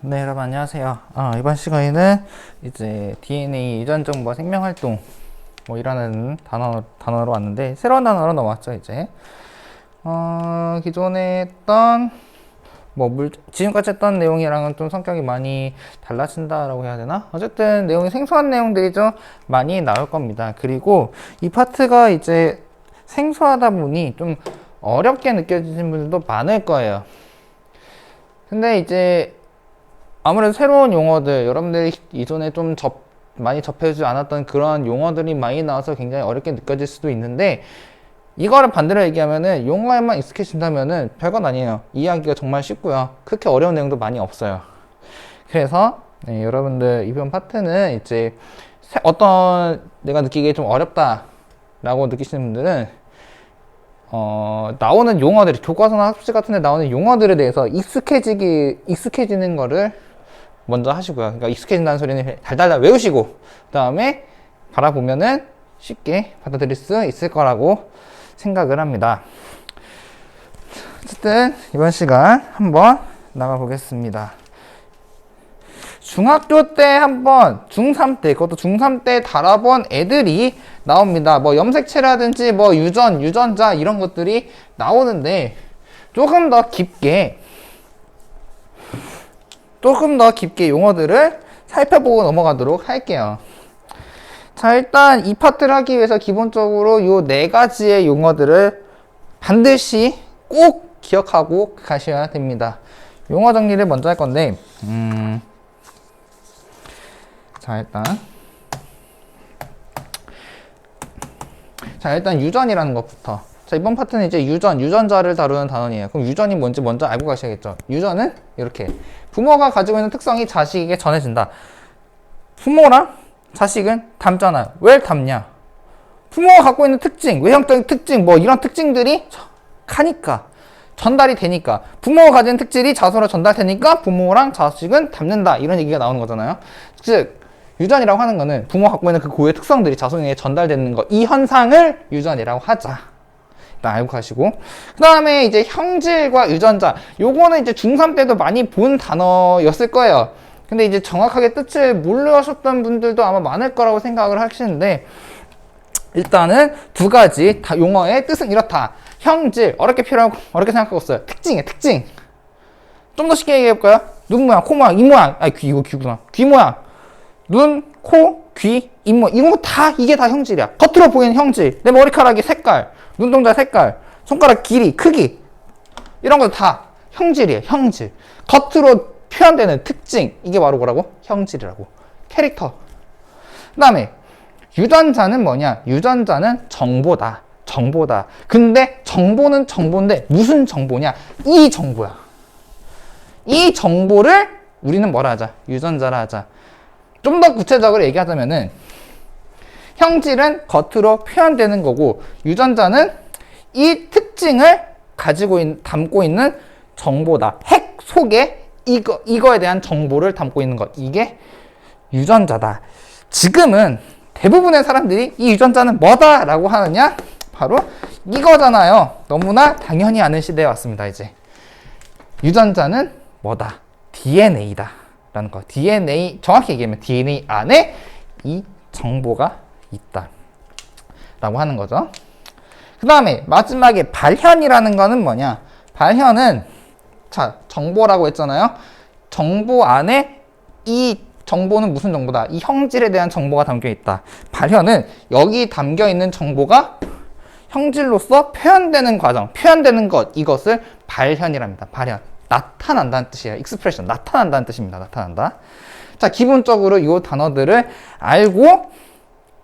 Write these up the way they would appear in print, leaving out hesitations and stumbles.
네, 여러분 안녕하세요. 이번 시간에는 이제 DNA 유전 정보 생명활동 이라는 단어로 왔는데 새로운 단어로 넘어왔죠. 이제 기존에 했던 지금까지 했던 내용이랑은 좀 성격이 많이 달라진다라고 해야 되나? 어쨌든 내용이 생소한 내용들이 좀 많이 나올 겁니다. 그리고 이 파트가 이제 생소하다 보니 좀 어렵게 느껴지는 분들도 많을 거예요. 근데 이제 아무래도 새로운 용어들, 여러분들이 이전에 좀 많이 접해주지 않았던 그런 용어들이 많이 나와서 굉장히 어렵게 느껴질 수도 있는데, 이거를 반대로 얘기하면은 용어에만 익숙해진다면은 별건 아니에요. 이해하기가 정말 쉽고요. 그렇게 어려운 내용도 많이 없어요. 그래서 네, 여러분들 이번 파트는 이제 어떤 내가 느끼기에 좀 어렵다라고 느끼시는 분들은 나오는 용어들이 교과서나 학습지 같은 데 나오는 용어들에 대해서 익숙해지는 거를 먼저 하시고요. 그러니까 익숙해진다는 소리는 달달달 외우시고 그 다음에 바라보면은 쉽게 받아들일 수 있을 거라고 생각을 합니다. 어쨌든 이번 시간 한번 나가 보겠습니다. 중학교 때 한번 중3 때, 그것도 중3 때 다뤄본 애들이 나옵니다. 뭐 염색체라든지 뭐 유전자 이런 것들이 나오는데 조금 더 깊게 용어들을 살펴보고 넘어가도록 할게요. 자, 일단 이 파트를 하기 위해서 기본적으로 요 네 가지의 용어들을 반드시 꼭 기억하고 가셔야 됩니다. 용어 정리를 먼저 할 건데, 일단 유전이라는 것부터. 자, 이번 파트는 이제 유전자를 다루는 단원이에요. 그럼 유전이 뭔지 먼저 알고 가셔야겠죠. 유전은 이렇게 부모가 가지고 있는 특성이 자식에게 전해진다. 부모랑 자식은 닮잖아요. 왜 닮냐? 부모가 갖고 있는 특징, 외형적인 특징, 뭐 이런 특징들이 가니까 전달이 되니까 부모가 가진 특질이 자손으로 전달되니까 부모랑 자식은 닮는다, 이런 얘기가 나오는 거잖아요. 즉 유전이라고 하는 거는 부모가 갖고 있는 그 고유의 특성들이 자손에게 전달되는 거, 이 현상을 유전이라고 하자. 일단 알고 가시고, 그 다음에 이제 형질과 유전자, 요거는 이제 중3 때도 많이 본 단어였을 거예요. 근데 이제 정확하게 뜻을 모르셨던 분들도 아마 많을 거라고 생각을 하시는데, 일단은 두 가지 용어의 뜻은 이렇다. 형질, 어렵게 생각하고 있어요. 특징이에요, 특징. 좀 더 쉽게 얘기해볼까요? 눈 모양, 코 모양, 입 모양, 이거 귀구나. 귀 모양, 눈, 코, 귀, 입 모양, 이게 다 형질이야. 겉으로 보이는 형질, 내 머리카락의 색깔, 눈동자 색깔, 손가락 길이, 크기, 이런 거 다 형질이에요, 형질. 겉으로 표현되는 특징, 이게 바로 뭐라고? 형질이라고. 캐릭터. 그 다음에 유전자는 뭐냐? 유전자는 정보다. 근데 정보는 정보인데 무슨 정보냐? 이 정보야. 이 정보를 우리는 뭐라 하자? 유전자라 하자. 좀 더 구체적으로 얘기하자면은, 형질은 겉으로 표현되는 거고, 유전자는 이 특징을 담고 있는 정보다. 핵 속에 이거에 대한 정보를 담고 있는 것. 이게 유전자다. 지금은 대부분의 사람들이 이 유전자는 뭐다? 라고 하느냐? 바로 이거잖아요. 너무나 당연히 아는 시대에 왔습니다, 이제. 유전자는 뭐다? DNA다. 라는 거. DNA, 정확히 얘기하면 DNA 안에 이 정보가 있다. 라고 하는 거죠. 그 다음에 마지막에 발현이라는 거는 뭐냐? 발현은, 자, 정보라고 했잖아요. 정보 안에 이 정보는 무슨 정보다? 이 형질에 대한 정보가 담겨 있다. 발현은 여기 담겨 있는 정보가 형질로서 표현되는 과정, 표현되는 것, 이것을 발현이랍니다. 발현. 나타난다는 뜻이에요. 익스프레션, 나타난다는 뜻입니다. 나타난다. 자, 기본적으로 이 단어들을 알고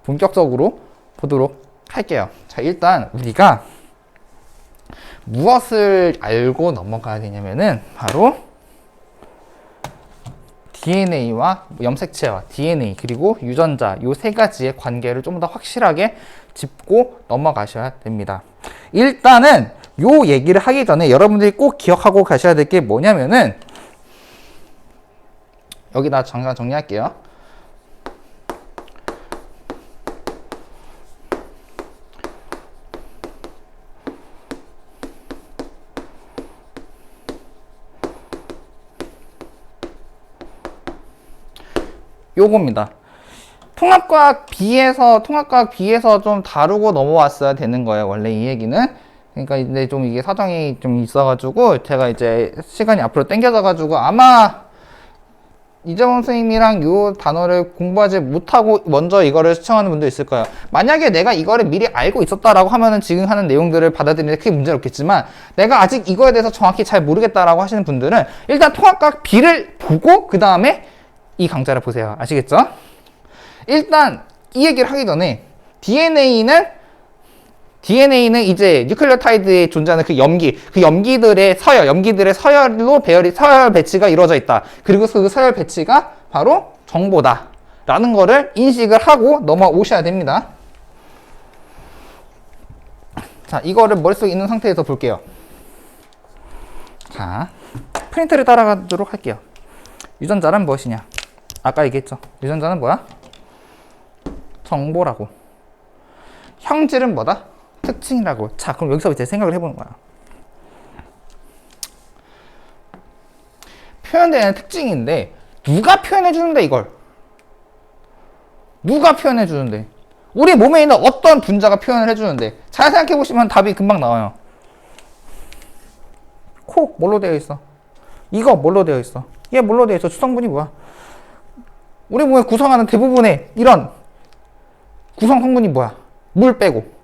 본격적으로 보도록 할게요. 자, 일단 우리가 무엇을 알고 넘어가야 되냐면은 바로 DNA와 염색체와 DNA 그리고 유전자, 요 세 가지의 관계를 좀 더 확실하게 짚고 넘어가셔야 됩니다. 일단은 요 얘기를 하기 전에 여러분들이 꼭 기억하고 가셔야 될 게 뭐냐면은, 여기다 잠깐 정리할게요. 요겁니다. 통합과학 B에서 좀 다루고 넘어왔어야 되는 거예요. 원래 이 얘기는. 그러니까 이제 좀 이게 사정이 좀 있어가지고 제가 이제 시간이 앞으로 당겨져가지고 아마 이재원 선생님이랑 요 단어를 공부하지 못하고 먼저 이거를 시청하는 분도 있을 거예요. 만약에 내가 이거를 미리 알고 있었다라고 하면은 지금 하는 내용들을 받아들이는데 크게 문제는 없겠지만 내가 아직 이거에 대해서 정확히 잘 모르겠다라고 하시는 분들은 일단 통합과학 B를 보고 그 다음에 이 강좌를 보세요. 아시겠죠? 일단 이 얘기를 하기 전에 DNA는 이제 뉴클레오타이드에 존재하는 그 염기들의 서열로 서열 배치가 이루어져 있다. 그리고 그 서열 배치가 바로 정보다. 라는 거를 인식을 하고 넘어오셔야 됩니다. 자, 이거를 머릿속에 있는 상태에서 볼게요. 자, 프린트를 따라가도록 할게요. 유전자란 무엇이냐? 아까 얘기했죠. 유전자는 뭐야? 정보라고. 형질은 뭐다? 특징이라고. 자, 그럼 여기서 이제 생각을 해보는 거야. 표현되는 특징인데 누가 표현해주는데 이걸? 누가 표현해주는데? 우리 몸에 있는 어떤 분자가 표현을 해주는데? 잘 생각해보시면 답이 금방 나와요. 코 뭘로 되어 있어? 이거 뭘로 되어 있어? 얘 뭘로 되어 있어? 주성분이 뭐야? 우리 몸에 구성하는 대부분의 이런 구성 성분이 뭐야? 물 빼고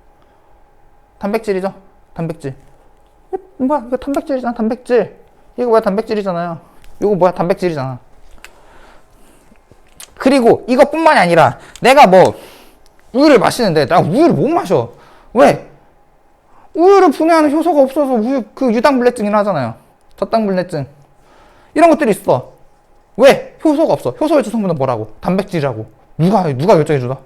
단백질이죠? 단백질. 뭐야? 이거 단백질이잖아. 단백질. 이거 뭐야? 단백질이잖아요. 이거 뭐야? 단백질이잖아. 그리고 이것뿐만이 아니라 내가 뭐 우유를 마시는데 나 우유를 못 마셔. 왜? 우유를 분해하는 효소가 없어서 우유 그 유당불내증이라 하잖아요. 저당불내증. 이런 것들이 있어. 왜? 효소가 없어. 효소의 주성분은 뭐라고? 단백질이라고. 누가 결정해주다?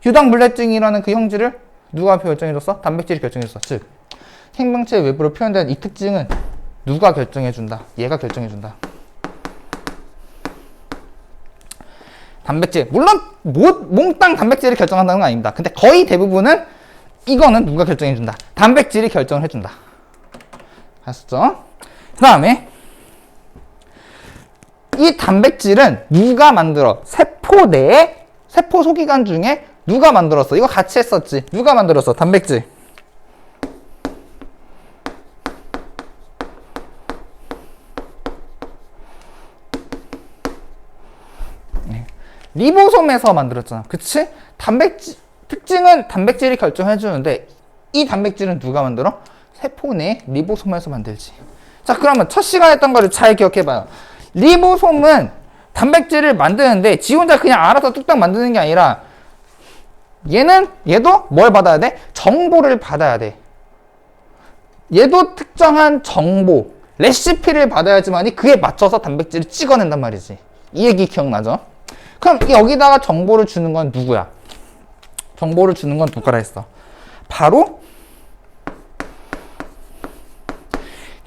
유당불내증이라는 그 형질을 누가 결정해줬어? 단백질이 결정해줬어. 즉 생명체 외부로 표현된 이 특징은 누가 결정해준다? 얘가 결정해준다. 단백질, 물론 몽땅 단백질이 결정한다는 건 아닙니다. 근데 거의 대부분은 이거는 누가 결정해준다? 단백질이 결정을 해준다. 아셨죠? 그 다음에 이 단백질은 누가 만들어? 세포 내에 세포 소기관 중에 누가 만들었어? 이거 같이 했었지. 누가 만들었어? 단백질. 리보솜에서 만들었잖아. 그치? 특징은 단백질이 결정해주는데 이 단백질은 누가 만들어? 세포 내 리보솜에서 만들지. 자, 그러면 첫 시간에 했던 거를 잘 기억해봐요. 리보솜은 단백질을 만드는데 지 혼자 그냥 알아서 뚝딱 만드는 게 아니라 얘도 뭘 받아야 돼? 정보를 받아야 돼. 얘도 특정한 정보, 레시피를 받아야지만이 그에 맞춰서 단백질을 찍어낸단 말이지. 이 얘기 기억나죠? 그럼 여기다가 정보를 주는 건 누구야? 정보를 주는 건 누구라 했어? 바로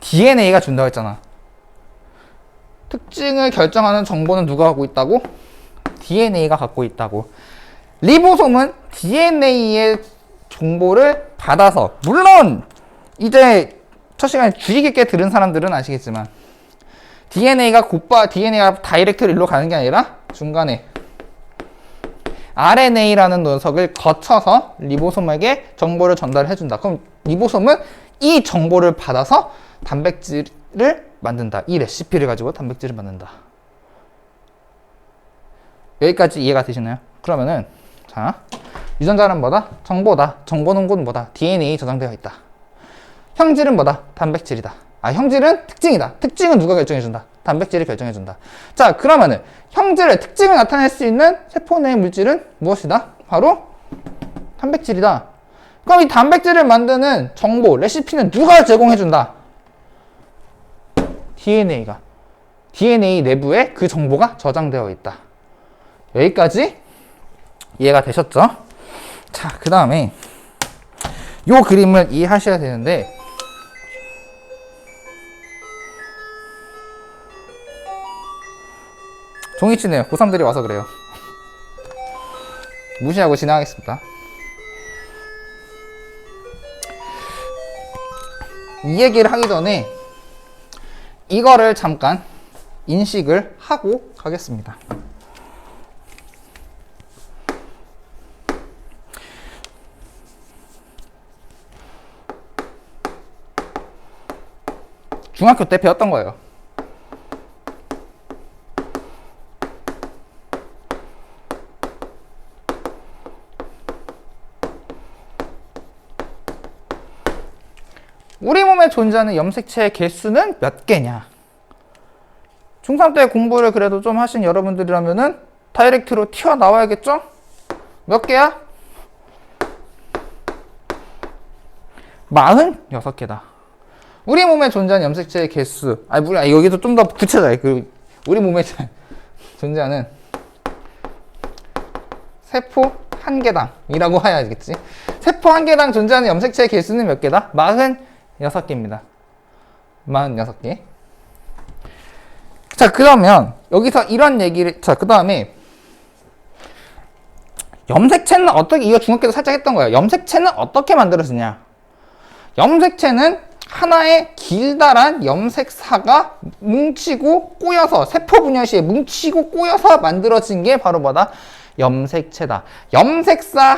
DNA가 준다고 했잖아. 특징을 결정하는 정보는 누가 갖고 있다고? DNA가 갖고 있다고. 리보솜은 DNA의 정보를 받아서, 물론 이제 첫 시간에 주의 깊게 들은 사람들은 아시겠지만 DNA가 다이렉트로 일로 가는 게 아니라 중간에 RNA라는 녀석을 거쳐서 리보솜에게 정보를 전달해준다. 그럼 리보솜은 이 정보를 받아서 단백질을 만든다. 이 레시피를 가지고 단백질을 만든다. 여기까지 이해가 되시나요? 그러면은 자, 유전자는 뭐다? 정보다. 정보는 곧 뭐다? DNA 저장되어 있다. 형질은 뭐다? 단백질이다. 형질은 특징이다. 특징은 누가 결정해준다? 단백질이 결정해준다. 자, 그러면은 특징을 나타낼 수 있는 세포 내 물질은 무엇이다? 바로 단백질이다. 그럼 이 단백질을 만드는 정보, 레시피는 누가 제공해준다? DNA가. DNA 내부에 그 정보가 저장되어 있다. 여기까지 이해가 되셨죠? 자, 그 다음에 요 그림을 이해하셔야 되는데 종이치네요. 고3들이 와서 그래요. 무시하고 진행하겠습니다. 이 얘기를 하기 전에 이거를 잠깐 인식을 하고 가겠습니다. 중학교 때 배웠던 거예요. 우리 몸에 존재하는 염색체의 개수는 몇 개냐? 중3 때 공부를 그래도 좀 하신 여러분들이라면은 다이렉트로 튀어나와야겠죠? 몇 개야? 46개다. 우리 몸에 존재하는 염색체의 개수. 여기도 좀 더 구체적이야. 우리 몸에 존재하는 세포 한 개당이라고 해야겠지. 세포 한 개당 존재하는 염색체의 개수는 몇 개다? 46개입니다. 46개. 자, 그러면 여기서 이런 얘기를, 자, 그 다음에 염색체는 어떻게, 이거 중학교 때 살짝 했던 거예요. 염색체는 어떻게 만들어지냐? 염색체는 하나의 길다란 염색사가 뭉치고 꼬여서, 세포 분열 시에 뭉치고 꼬여서 만들어진 게 바로 뭐다? 염색체다. 염색사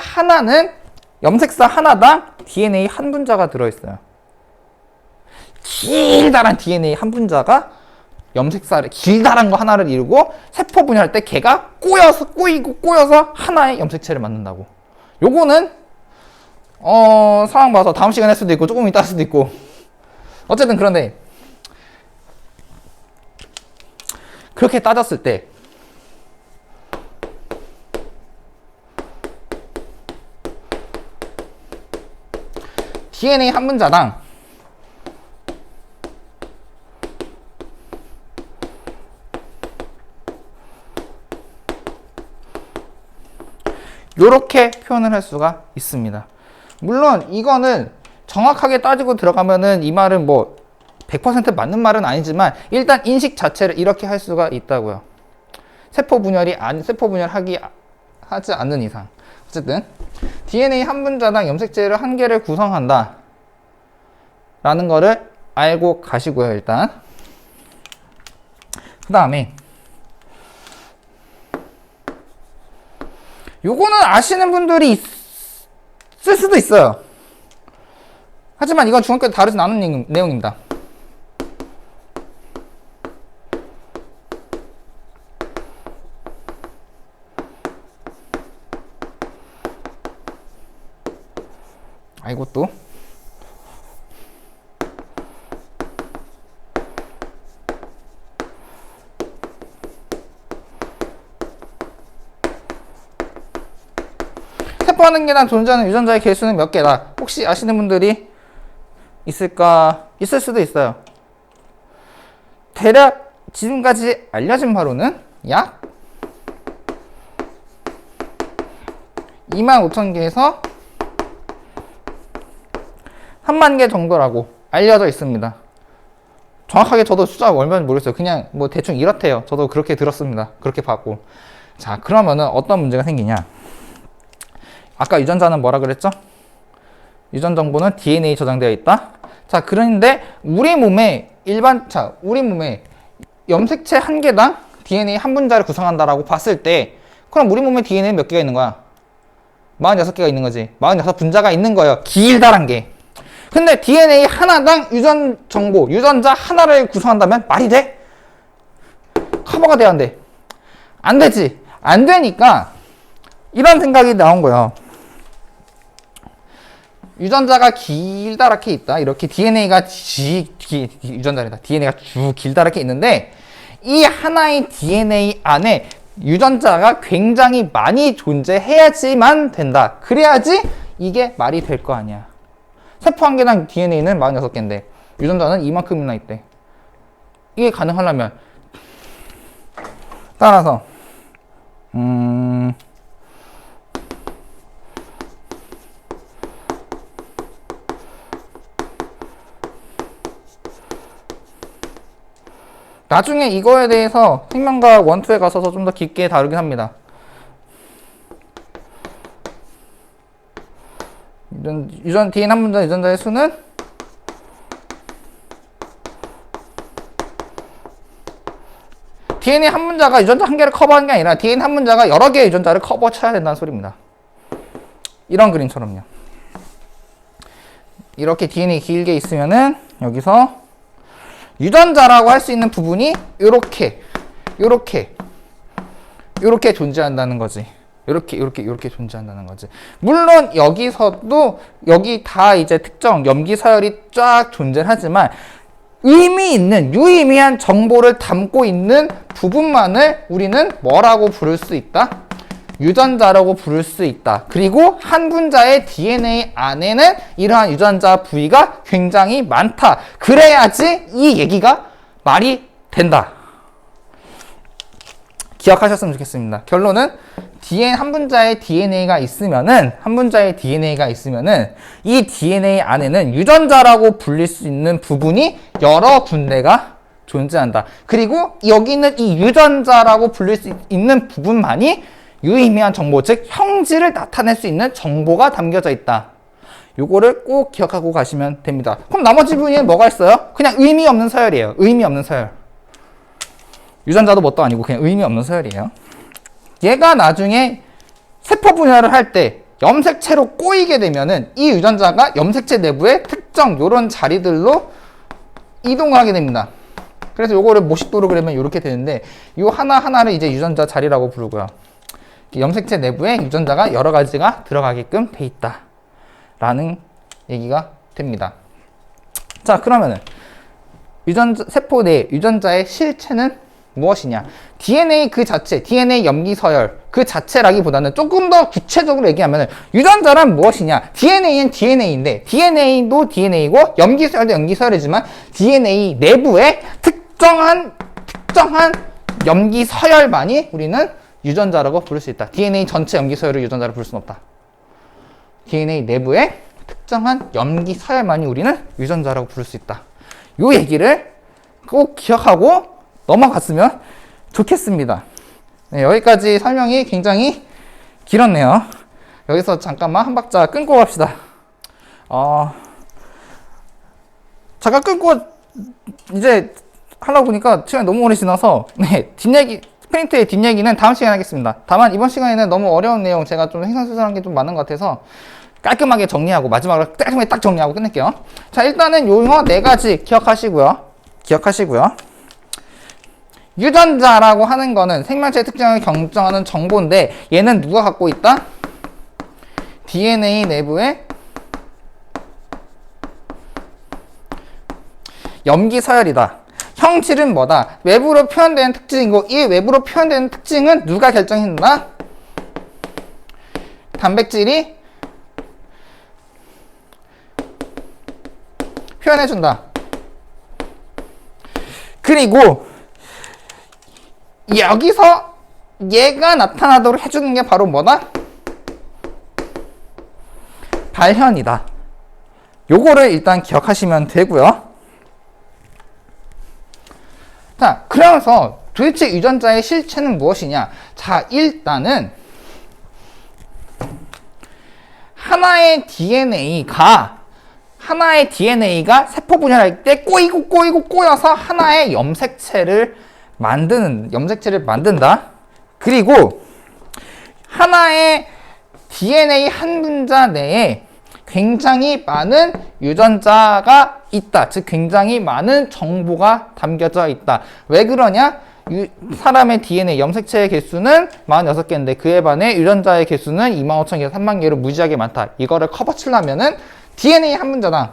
하나당 DNA 한 분자가 들어있어요. 길다란 DNA 한 분자가 염색사를, 길다란 거 하나를 이루고 세포 분열할 때 걔가 꼬여서 하나의 염색체를 만든다고. 요거는 상황 봐서 다음 시간에 할 수도 있고 조금 이따 할 수도 있고, 어쨌든 그런데 그렇게 따졌을 때 DNA 한 분자당 요렇게 표현을 할 수가 있습니다. 물론 이거는 정확하게 따지고 들어가면은 이 말은 뭐 100% 맞는 말은 아니지만 일단 인식 자체를 이렇게 할 수가 있다고요. 세포 분열하지 않는 이상. 어쨌든 DNA 한 분자당 염색체를 한 개를 구성한다 라는 거를 알고 가시고요. 일단 그 다음에 요거는 아시는 분들이 있을 수도 있어요. 하지만 이건 중학교 때 다루진 않은 내용입니다. 이것도 세포 한 개당 존재하는 유전자의 개수는 몇 개다? 혹시 아시는 분들이 있을 수도 있어요. 대략 지금까지 알려진 바로는 약 25,000개에서 30,000개 정도라고 알려져 있습니다. 정확하게 저도 숫자가 얼마인지 모르겠어요. 그냥 뭐 대충 이렇대요. 저도 그렇게 들었습니다. 그렇게 봤고. 자, 그러면은 어떤 문제가 생기냐? 아까 유전자는 뭐라 그랬죠? 유전 정보는 DNA 저장되어 있다. 자, 그런데 우리 몸에 염색체 한 개당 DNA 한 분자를 구성한다라고 봤을 때, 그럼 우리 몸에 DNA는 몇 개가 있는 거야? 46개가 있는 거지. 46분자가 있는 거예요. 길다란 게. 근데 DNA 하나당 유전자 하나를 구성한다면 말이 돼? 커버가 돼야 안 돼? 안 되지. 안 되니까 이런 생각이 나온 거예요. 유전자가 길다랗게 있다. 이렇게 DNA가 DNA가 쭉 길다랗게 있는데, 이 하나의 DNA 안에 유전자가 굉장히 많이 존재해야지만 된다. 그래야지 이게 말이 될 거 아니야. 세포 한 개당 DNA는 46개인데 유전자는 이만큼이나 있대. 이게 가능하려면 따라서 나중에 이거에 대해서 생명과학 1, 2에 가서서 좀 더 깊게 다루긴 합니다. DNA 한 분자 유전자의 수는 DNA 한 분자가 유전자 한 개를 커버하는 게 아니라 DNA 한 분자가 여러 개의 유전자를 커버 쳐야 된다는 소리입니다. 이런 그림처럼요. 이렇게 DNA 길게 있으면은 여기서 유전자라고 할 수 있는 부분이 요렇게 존재한다는 거지. 이렇게 존재한다는 거지. 물론 여기서도 여기 다 이제 특정 염기 서열이 쫙 존재하지만 의미 있는 유의미한 정보를 담고 있는 부분만을 우리는 뭐라고 부를 수 있다? 유전자라고 부를 수 있다. 그리고 한 분자의 DNA 안에는 이러한 유전자 부위가 굉장히 많다. 그래야지 이 얘기가 말이 된다. 기억하셨으면 좋겠습니다. 결론은 한 분자의 DNA가 있으면은 이 DNA 안에는 유전자라고 불릴 수 있는 부분이 여러 군데가 존재한다. 그리고 여기 있는 이 유전자라고 불릴 수 있는 부분만이 유의미한 정보, 즉 형질을 나타낼 수 있는 정보가 담겨져 있다. 요거를 꼭 기억하고 가시면 됩니다. 그럼 나머지 부분에는 뭐가 있어요? 그냥 의미 없는 서열이에요. 의미 없는 서열. 유전자도 뭣도 아니고 그냥 의미 없는 서열이에요. 얘가 나중에 세포 분열을 할 때 염색체로 꼬이게 되면은 이 유전자가 염색체 내부의 특정 요런 자리들로 이동하게 됩니다. 그래서 요거를 모식도로 그리면 이렇게 되는데 요 하나하나를 이제 유전자 자리라고 부르고요. 염색체 내부에 유전자가 여러 가지가 들어가게끔 돼 있다 라는 얘기가 됩니다. 자, 그러면은 세포 내 유전자의 실체는 무엇이냐? DNA 그 자체, DNA 염기 서열 그 자체라기보다는 조금 더 구체적으로 얘기하면 유전자란 무엇이냐? DNA는 DNA인데 DNA도 DNA고 염기 서열도 염기 서열이지만 DNA 내부에 특정한 염기 서열만이 우리는 유전자라고 부를 수 있다. DNA 전체 염기 서열을 유전자로 부를 수는 없다. DNA 내부에 특정한 염기 서열만이 우리는 유전자라고 부를 수 있다. 요 얘기를 꼭 기억하고 넘어갔으면 좋겠습니다. 네, 여기까지 설명이 굉장히 길었네요. 여기서 잠깐만 한 박자 끊고 갑시다. 잠깐 끊고 이제 하려고 보니까 시간이 너무 오래 지나서 스프린트의 뒷얘기는 다음 시간에 하겠습니다. 다만 이번 시간에는 너무 어려운 내용 제가 좀 횡설수설한 게 좀 많은 것 같아서 깔끔하게 정리하고 마지막으로 깔끔하게 딱 정리하고 끝낼게요. 자, 일단은 용어 4가지 기억하시고요. 유전자라고 하는 거는 생명체의 특징을 결정하는 정보인데 얘는 누가 갖고 있다? DNA 내부에 염기 서열이다. 형질은 뭐다? 외부로 표현되는 특징이고 이 외부로 표현되는 특징은 누가 결정한다? 단백질이 표현해준다. 그리고 여기서 얘가 나타나도록 해주는 게 바로 뭐다? 발현이다. 요거를 일단 기억하시면 되고요. 자, 그러면서 도대체 유전자의 실체는 무엇이냐? 자, 일단은 하나의 DNA가 세포 분열할 때 꼬여서 하나의 염색체를 만든다. 그리고 하나의 DNA 한 분자 내에 굉장히 많은 유전자가 있다. 즉 굉장히 많은 정보가 담겨져 있다. 왜 그러냐? 사람의 DNA 염색체의 개수는 46개인데 그에 반해 유전자의 개수는 25,000개, 30,000개로 무지하게 많다. 이거를 커버치려면은 DNA 한 분자당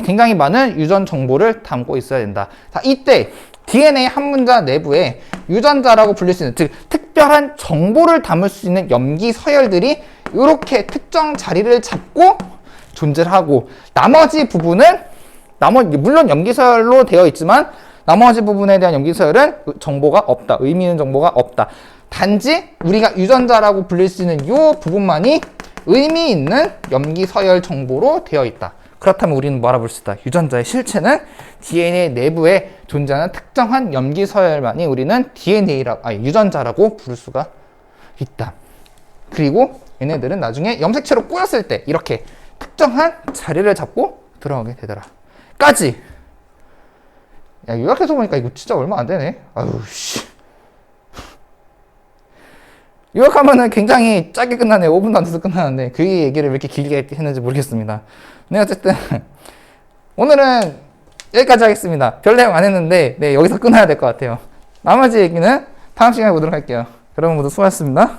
굉장히 많은 유전 정보를 담고 있어야 된다. 자, 이때 DNA 한 분자 내부에 유전자라고 불릴 수 있는, 즉 특별한 정보를 담을 수 있는 염기 서열들이 이렇게 특정 자리를 잡고 존재를 하고, 나머지 부분은 물론 염기 서열로 되어 있지만 나머지 부분에 대한 염기 서열은 정보가 없다. 의미 있는 정보가 없다. 단지 우리가 유전자라고 불릴 수 있는 이 부분만이 의미 있는 염기 서열 정보로 되어 있다. 그렇다면 우리는 뭐 알아볼 수 있다? 유전자의 실체는 DNA 내부에 존재하는 특정한 염기 서열만이 우리는 유전자라고 부를 수가 있다. 그리고 얘네들은 나중에 염색체로 꼬였을 때 이렇게 특정한 자리를 잡고 들어가게 되더라. 까지. 야, 요약해서 보니까 이거 진짜 얼마 안 되네. 아유, 씨. 요약하면은 굉장히 짧게 끝나네. 5분도 안 돼서 끝나는데 그 얘기를 왜 이렇게 길게 했는지 모르겠습니다. 네, 어쨌든 오늘은 여기까지 하겠습니다. 별 내용 안 했는데 네, 여기서 끊어야 될 것 같아요. 나머지 얘기는 다음 시간에 보도록 할게요. 여러분 모두 수고하셨습니다.